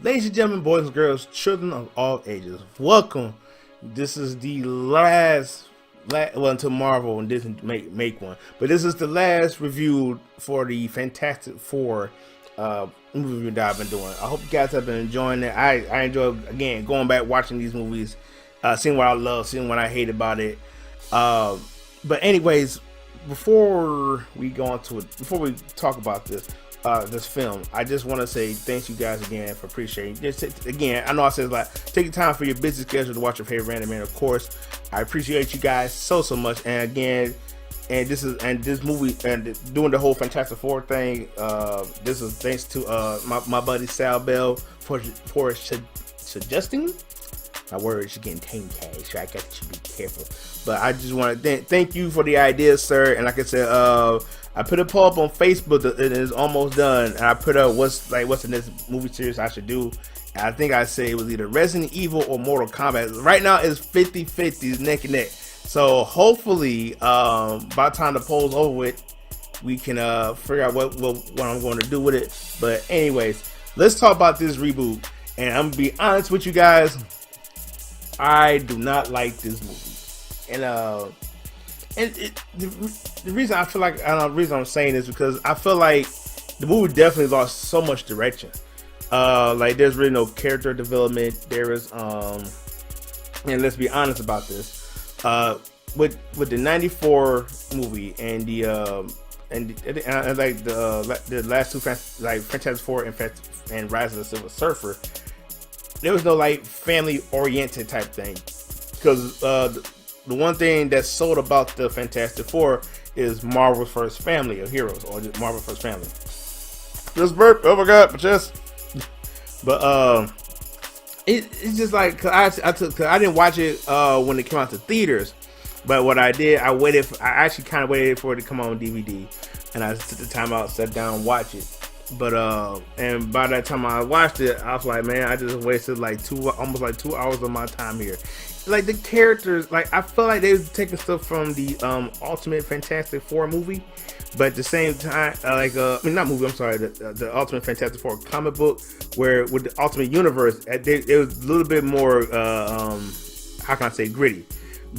Ladies and gentlemen, boys and girls, children of all ages, welcome. This is the well, until Marvel and Disney make one, but this is the last review for the Fantastic Four movie that I've been doing. I hope you guys have been enjoying it. I enjoy, again, going back watching these movies, seeing what I love, seeing what I hate about it. But anyways, before we go on to it, before we talk about this film, I just want to say thanks you guys again for appreciating. Just again, I know I said like take the time for your busy schedule to watch your favorite anime. Of course, I appreciate you guys so much. And again, this movie and doing the whole Fantastic Four thing. This is thanks to my buddy Sal Bell for suggesting. My words are getting tame cash, so I got to be careful. But I just want to thank you for the ideas, sir. And like I said, I put a poll up on Facebook that it is almost done. And I put up what's the next movie series I should do. And I think I said it was either Resident Evil or Mortal Kombat. Right now it's 50-50, neck and neck. So hopefully, by the time the poll's over with, we can figure out what I'm going to do with it. But anyways, let's talk about this reboot. And I'm gonna be honest with you guys. I do not like this movie, and the reason I feel like the reason I'm saying is because I feel like the movie definitely lost so much direction. Like there's really no character development. There is and let's be honest about this. With the '94 movie and and like the last two Fantastic Four and Rise of the Silver Surfer. There was no like family oriented type thing, because the one thing that's sold about the Fantastic Four is Marvel's first family of heroes, or just Marvel's first family. Just burp, oh my god, my chest. But it's just like cause I didn't watch it when it came out to theaters, but what I did, I actually kind of waited for it to come on DVD, and I took the time out, sat down, and watched it. But and by that time I watched it, I was like, man, I just wasted like almost 2 hours of my time here. Like the characters, like I feel like they were taking stuff from the Ultimate Fantastic Four movie, but at the same time, not movie. I'm sorry, the Ultimate Fantastic Four comic book, where with the Ultimate Universe, it was a little bit more how can I say, gritty.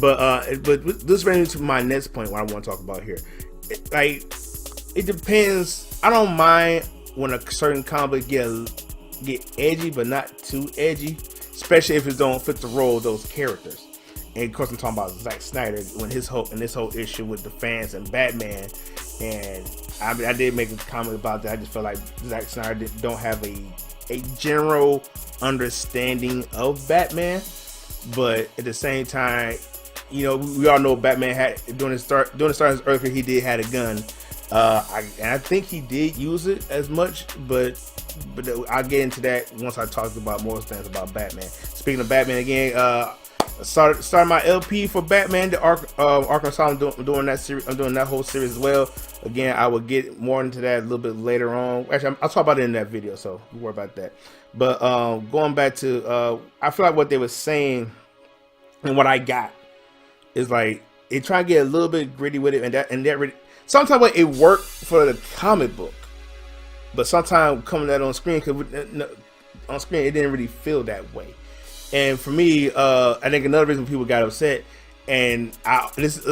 But this brings me to my next point, what I want to talk about here. It depends. I don't mind when a certain comic get edgy, but not too edgy, especially if it don't fit the role of those characters. And of course, I'm talking about Zack Snyder when this whole issue with the fans and Batman. And I did make a comment about that. I just felt like Zack Snyder don't have a general understanding of Batman, but at the same time, you know, we all know Batman had during the start of his Earth, he did had a gun. I think he did use it as much, but I'll get into that once I talk about more things about Batman. Speaking of Batman again, started my LP for Batman, the Arkham Asylum. I'm doing that series. I'm doing that whole series as well. Again, I will get more into that a little bit later on. Actually, I'll talk about it in that video, so don't worry about that. But going back to, I feel like what they were saying and what I got is like they try to get a little bit gritty with it, and that really. Sometimes it worked for the comic book, but sometimes coming out on screen, because on screen it didn't really feel that way. And for me, I think another reason people got upset, and it's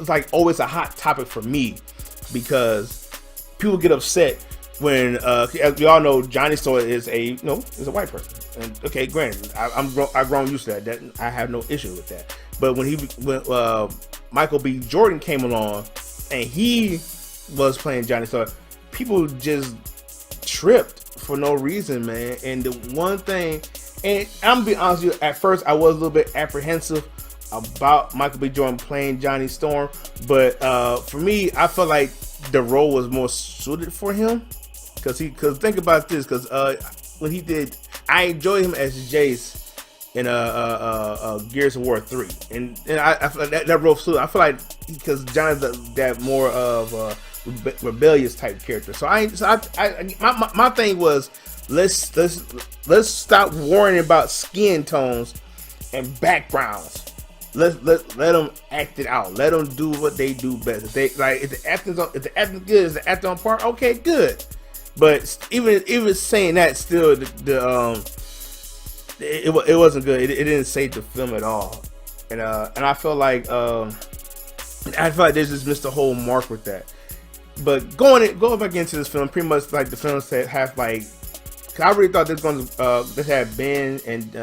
like always a hot topic for me, because people get upset when, as we all know, Johnny Storm is a white person. And okay, granted, I've grown used to that. I have no issue with that. But when Michael B. Jordan came along, and he was playing Johnny Storm, people just tripped for no reason, man. And the one thing, and I'm gonna be honest with you, at first I was a little bit apprehensive about Michael B. Jordan playing Johnny Storm, but for me, I felt like the role was more suited for him, because think about this, because when he did, I enjoyed him as Jace in Gears of War 3, and I feel like that role suited. I feel like because Johnny's that more of a rebellious type character. So my thing was let's stop worrying about skin tones and backgrounds. Let them act it out. Let them do what they do best. If the acting's good, is the acting on par? Okay, good. But even saying that, still it wasn't good. It didn't save the film at all, and I feel like they just missed the whole mark with that. But going back into this film, pretty much like the films that have like, cause I really thought this was going to this had Ben and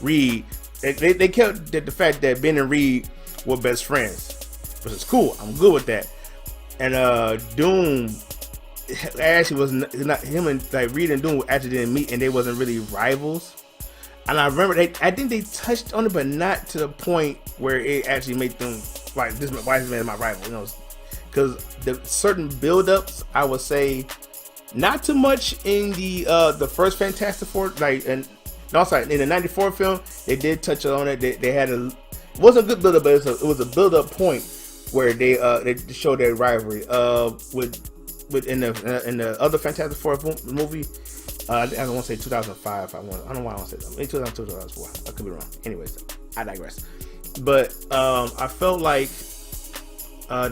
Reed. They kept the fact that Ben and Reed were best friends, which is cool. I'm good with that. And Doom actually was not him, and like Reed and Doom actually didn't meet, and they wasn't really rivals. And I remember I think they touched on it, but not to the point where it actually made them like, this man is my rival, you know. Because the certain build-ups, I would say, not too much in the first Fantastic Four, like, and no, sorry, in the '94 film, they did touch on it. They had it wasn't a good build-up, but it was a build-up point where they showed their rivalry. With in the other Fantastic Four movie, I don't want to say 2005. I don't know why I want to say that. Maybe 2004. I could be wrong. Anyways, I digress. But I felt like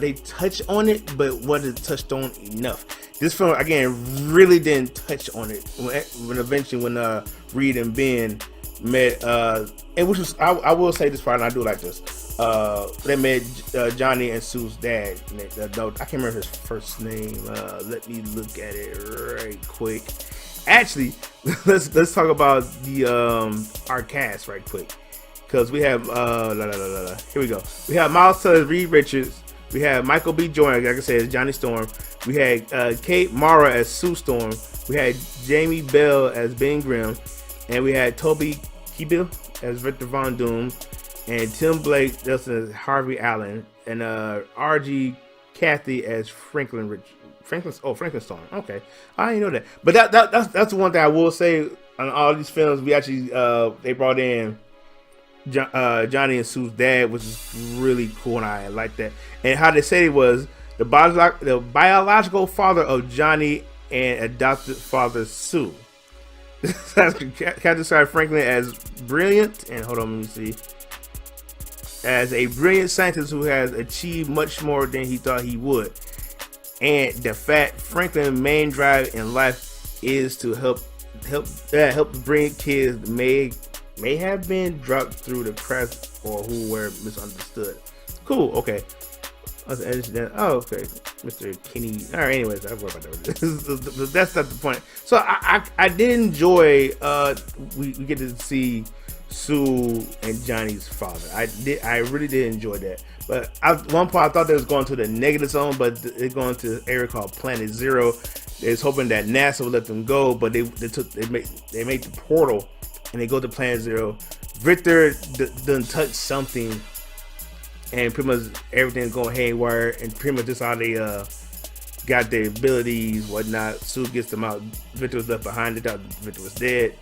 they touched on it, but wasn't touched on enough. This film again really didn't touch on it when eventually when Reed and Ben met, and which was I will say this part, and I do like this. They met Johnny and Sue's dad. I can't remember his first name. Let me look at it right quick. Actually, let's talk about the our cast right quick, because we have here we go. We have Miles Teller, Reed Richards. We have Michael B. Jordan, like I said, as Johnny Storm. We had Kate Mara as Sue Storm. We had Jamie Bell as Ben Grimm, and we had Toby Kebbell as Victor Von Doom, and Tim Blake as Harvey Allen, and R.G. Cathy as Franklin Storm. Okay, I didn't know that. But that's the one thing I will say on all these films. We actually they brought in Johnny and Sue's dad, which is really cool, and I like that. And how they said it was the biological father of Johnny and adopted father Sue. Can describe Franklin as brilliant, and hold on, let me see. As a brilliant scientist who has achieved much more than he thought he would. And the fact Franklin's main drive in life is to help bring kids that may have been dropped through the cracks or who were misunderstood. Cool, okay. Oh, okay, Mr. Kenny. All right, anyways, I worry about that. That's not the point. So I did enjoy. We get to see Sue and Johnny's father. I really did enjoy that. But at one point, I thought they was going to the negative zone, but they're going to an area called Planet Zero. They was hoping that NASA would let them go, but they made the portal and they go to Planet Zero. Victor done touch something, and pretty much everything's going haywire, and pretty much just how they got their abilities, whatnot. Sue gets them out. Victor was left behind. They thought Victor was dead.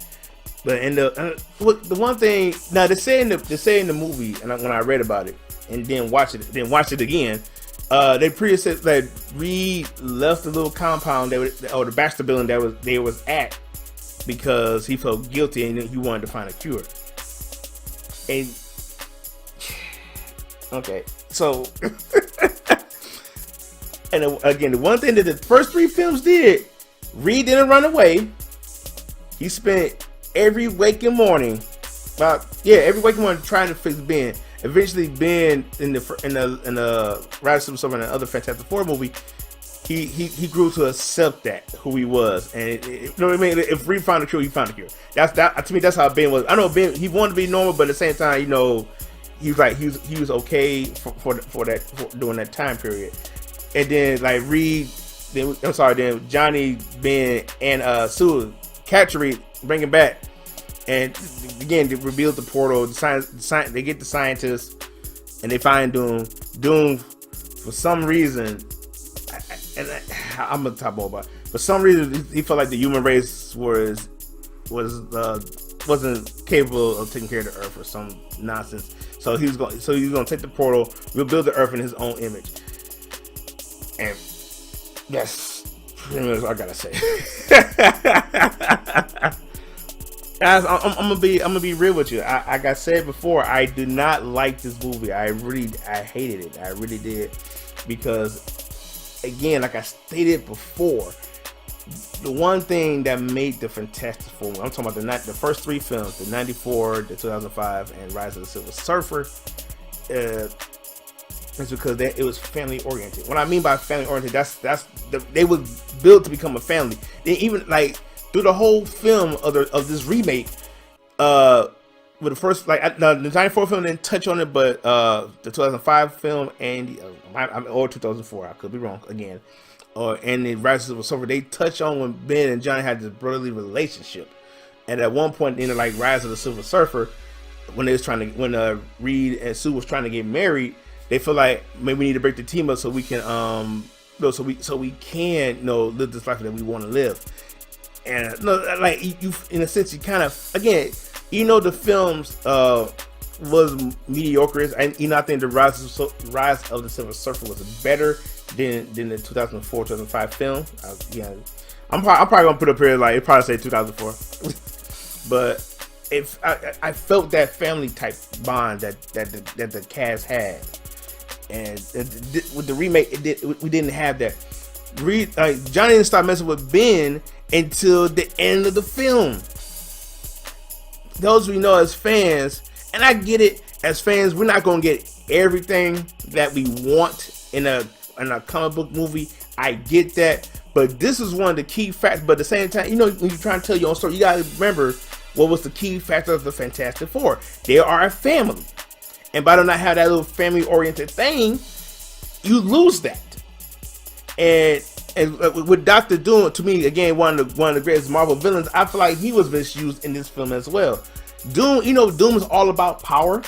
But in the one thing, now they say in the movie, and when I read about it and then watch it again, they pretty said that Reed left the little compound or the Baxter building that they was at because he felt guilty and he wanted to find a cure. And okay, so and again, the one thing that the first three films did, Reed didn't run away. He spent every waking morning trying to fix Ben. Eventually, Ben in the Rise of Superman and the other Fantastic Four movie, he grew to accept that who he was, and you know what I mean. If Reed found a cure, he found a cure. That's to me. That's how Ben was. I know Ben. He wanted to be normal, but at the same time, you know, he was okay for during that time period. And then like Reed, then Johnny, Ben, and Sue capture Reed, bring him back. And again, they reveal the portal. They get the scientists, and they find Doom. Doom, for some reason, I'm gonna talk more about it. For some reason, he felt like the human race wasn't capable of taking care of the Earth or some nonsense. So he was gonna take the portal, rebuild the Earth in his own image. And that's pretty much all I gotta say. Guys, I'm gonna be real with you. Like I said before, I did not like this movie. I hated it. I really did, because again, like I stated before, the one thing that made the Fantastic Four, I'm talking about the first three films, the 94, the 2005, and Rise of the Silver Surfer, is because it was family oriented. What I mean by family oriented, they were built to become a family. They even like through the whole film of this remake, with the first the 94 film didn't touch on it, but the 2005 film and or 2004, I could be wrong again, and the Rise of the Silver, they touch on when Ben and Johnny had this brotherly relationship, and at one point in like Rise of the Silver Surfer, when Reed and Sue was trying to get married, they feel like maybe we need to break the team up so we can so we can live this life that we want to live. And like you in a sense, you kind of, again, the films was mediocre, and I think the Rise of the Silver Surfer was better than the 2004 2005 film. I'm probably gonna put up here like it probably say 2004, but if I felt that family type bond that the cast had, and with the remake, we didn't have that. Johnny didn't start messing with Ben until the end of the film. Those we know as fans, and I get it, as fans, we're not gonna get everything that we want in a comic book movie. I get that, but this is one of the key factors. But at the same time, when you're trying to tell your own story, you gotta remember what was the key factor of the Fantastic Four. They are a family, and by not have that little family oriented thing, you lose that. And with Dr. Doom, to me, again, one of the greatest Marvel villains, I feel like he was misused in this film as well. Doom, Doom is all about power,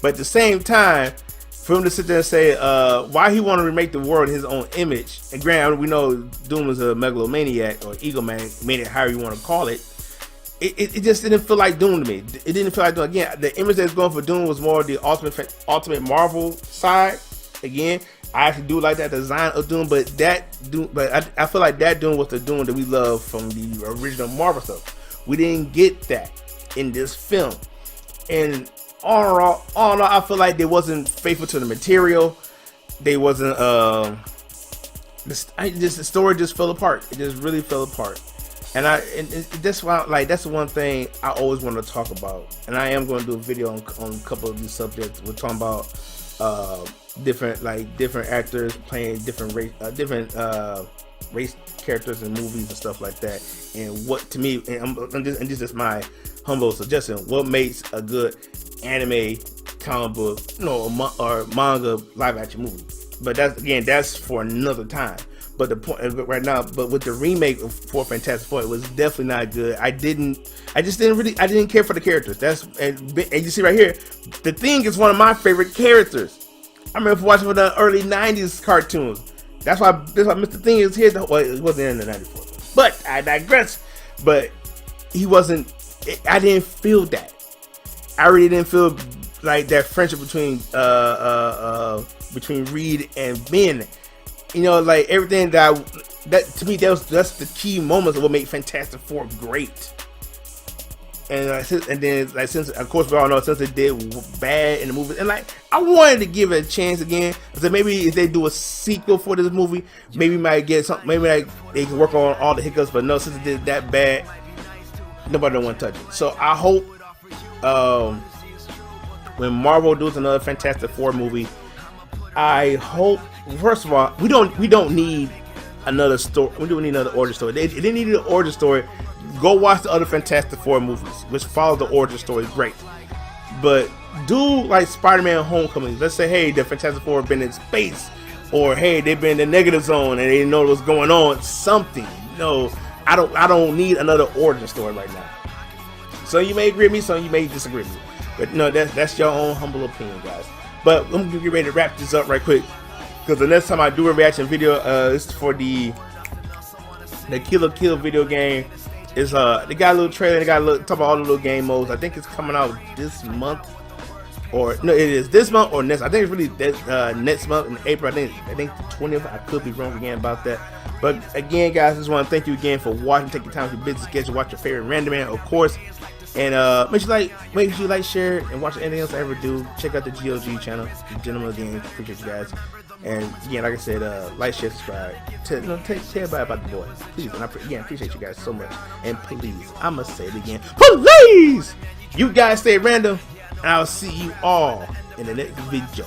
but at the same time, for him to sit there and say why he want to remake the world in his own image, and granted, we know Doom is a megalomaniac or egomaniac, however you want to call it. It just didn't feel like Doom to me. It didn't feel like Doom. Again, the image that's going for Doom was more the ultimate Marvel side. Again, I actually do like that design of Doom, but I feel like that Doom was the Doom that we love from the original Marvel stuff. We didn't get that in this film, and all in all, I feel like they wasn't faithful to the material. They wasn't. The story just fell apart. It just really fell apart, and that's why that's the one thing I always want to talk about. And I am going to do a video on a couple of these subjects. We're talking about different actors playing different race characters in movies and stuff like that, and what to me, and this is my humble suggestion, what makes a good anime, comic book, or manga live action movie. But that's for another time. But the point right now, but with the remake for Fantastic Four, it was definitely not good. I didn't care for the characters. And you see right here, the Thing is one of my favorite characters. I remember watching the early '90s cartoons. That's why Mr. Thing is here. Well, it wasn't in the '94, but I digress. But he wasn't. I didn't feel that. I really didn't feel like that friendship between Reed and Ben. Like everything that to me, that's the key moments of what made Fantastic Four great. And since of course we all know, since they did bad in the movie, and I wanted to give it a chance again. So maybe if they do a sequel for this movie, maybe we might get something. Maybe they can work on all the hiccups. But no, since it did that bad, nobody don't want to touch it. So I hope when Marvel does another Fantastic Four movie, I hope, first of all, we don't need another story. We don't need another origin story. They didn't need an origin story. Go watch the other Fantastic Four movies, which follow the origin story. Great, but do like Spider-Man: Homecoming. Let's say, hey, the Fantastic Four have been in space, or hey, they've been in the negative zone and they didn't know what's going on. Something. No, I don't need another origin story right now. So you may agree with me, so you may disagree with me. But no, that's your own humble opinion, guys. But I'm gonna get ready to wrap this up right quick, because the next time I do a reaction video, it's for the Kill la Kill video game. They got a little trailer. They got talk about all the little game modes. I think it's coming out this month, or no, it is this month or next. I think it's really next month in April. I think the 20th. I could be wrong again about that. But again, guys, I just want to thank you again for watching. Take your time with your busy schedule. Watch your favorite Random Man, of course. And make sure you like, share, and watch anything else I ever do. Check out the GOG channel. Gentlemen, again, appreciate you guys. And again, like I said, like, share, subscribe. Tell everybody about the boy, please. And again, appreciate you guys so much. And please, I'ma say it again, please. You guys stay random, and I'll see you all in the next video.